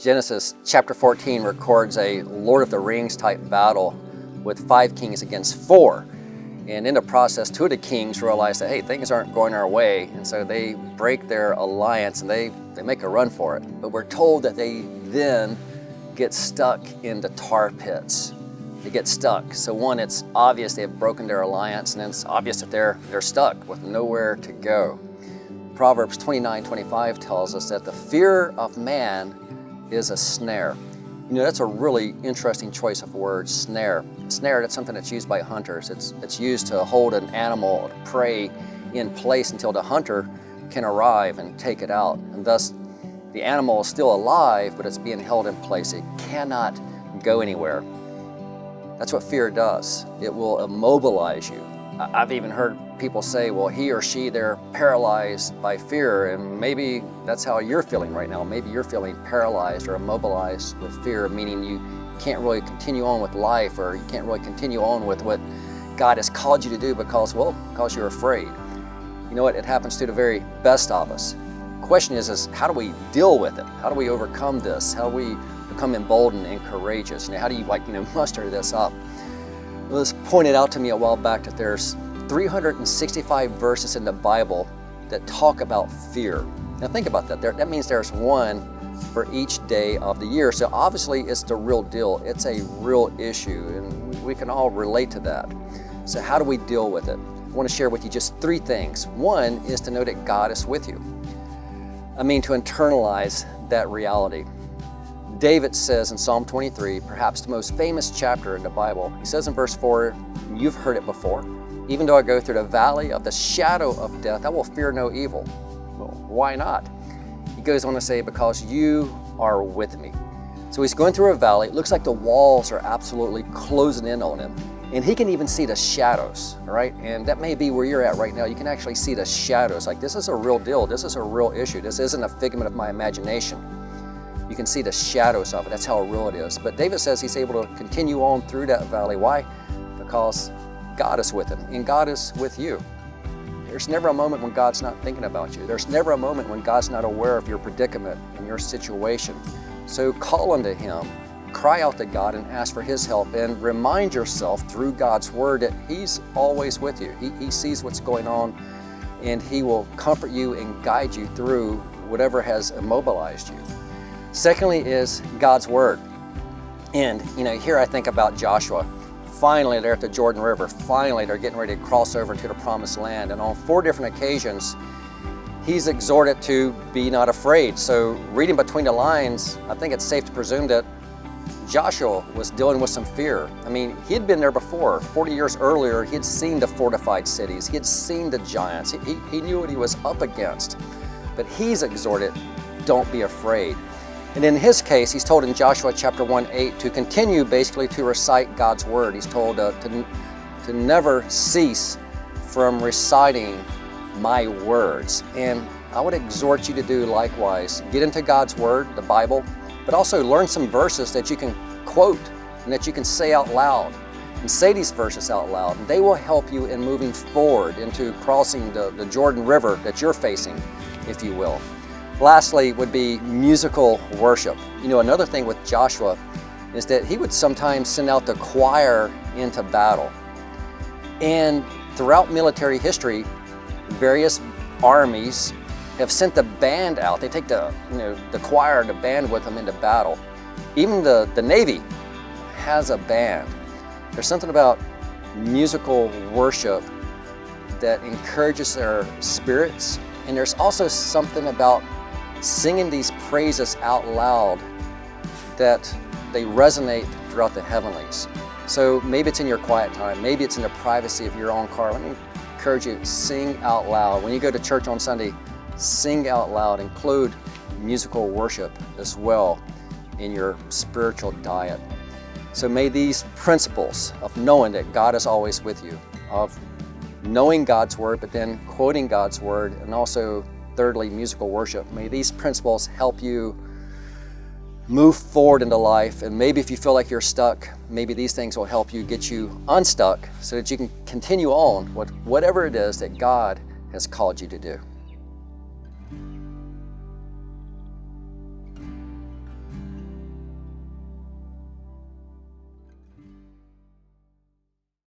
Genesis chapter 14 records a Lord of the Rings type battle with 5 kings against 4. And in the process, 2 of the kings realize that, hey, things aren't going our way. And so they break their alliance and they make a run for it. But we're told that they then get stuck in the tar pits. They get stuck. So one, it's obvious they have broken their alliance, and then it's obvious that they're stuck with nowhere to go. Proverbs 29:25 tells us that the fear of man is a snare. You know, that's a really interesting choice of words, snare. Snare, that's something that's used by hunters. It's used to hold an animal of prey in place until the hunter can arrive and take it out. And thus, the animal is still alive, but it's being held in place. It cannot go anywhere. That's what fear does. It will immobilize you. I've even heard people say, well, he or she, they're paralyzed by fear, and maybe that's how you're feeling right now. Maybe you're feeling paralyzed or immobilized with fear, meaning you can't really continue on with life, or you can't really continue on with what God has called you to do because you're afraid. You know what? It happens to the very best of us. The question is how do we deal with it? How do we overcome this? How do we become emboldened and courageous? How do you muster this up? It was pointed out to me a while back that there's 365 verses in the Bible that talk about fear. Now think about that. That means there's one for each day of the year. So obviously it's the real deal. It's a real issue, and we can all relate to that. So how do we deal with it? I want to share with you just 3 things. One is to know that God is with you. To internalize that reality. David says in Psalm 23, perhaps the most famous chapter in the Bible, he says in verse 4, you've heard it before, even though I go through the valley of the shadow of death, I will fear no evil. Well, why not? He goes on to say, because you are with me. So he's going through a valley. It looks like the walls are absolutely closing in on him. And he can even see the shadows, all right? And that may be where you're at right now. You can actually see the shadows. Like, this is a real deal. This is a real issue. This isn't a figment of my imagination. You can see the shadows of it. That's how real it is. But David says he's able to continue on through that valley. Why? Because God is with him, and God is with you. There's never a moment when God's not thinking about you. There's never a moment when God's not aware of your predicament and your situation. So call unto him, cry out to God and ask for his help, and remind yourself through God's word that he's always with you. He sees what's going on, and he will comfort you and guide you through whatever has immobilized you. Secondly is God's word. And here I think about Joshua. Finally, they're at the Jordan River. Finally, they're getting ready to cross over to the promised land. And on 4 different occasions, he's exhorted to be not afraid. So reading between the lines, I think it's safe to presume that Joshua was dealing with some fear. He had been there before. 40 years earlier, he had seen the fortified cities. He had seen the giants. He knew what he was up against. But he's exhorted, don't be afraid. And in his case, he's told in Joshua chapter 1:8 to continue basically to recite God's word. He's told to never cease from reciting my words. And I would exhort you to do likewise. Get into God's word, the Bible, but also learn some verses that you can quote and that you can say out loud. And say these verses out loud. And they will help you in moving forward into crossing the Jordan River that you're facing, if you will. Lastly would be musical worship. Another thing with Joshua is that he would sometimes send out the choir into battle. And throughout military history, various armies have sent the band out. They take the choir, the band with them into battle. Even the Navy has a band. There's something about musical worship that encourages their spirits. And there's also something about singing these praises out loud that they resonate throughout the heavenlies. So maybe it's in your quiet time, maybe it's in the privacy of your own car. Let me encourage you, sing out loud. When you go to church on Sunday, sing out loud. Include musical worship as well in your spiritual diet. So may these principles of knowing that God is always with you, of knowing God's word, but then quoting God's word, and also thirdly, musical worship. May these principles help you move forward into life. And maybe if you feel like you're stuck, maybe these things will help you get you unstuck so that you can continue on with whatever it is that God has called you to do.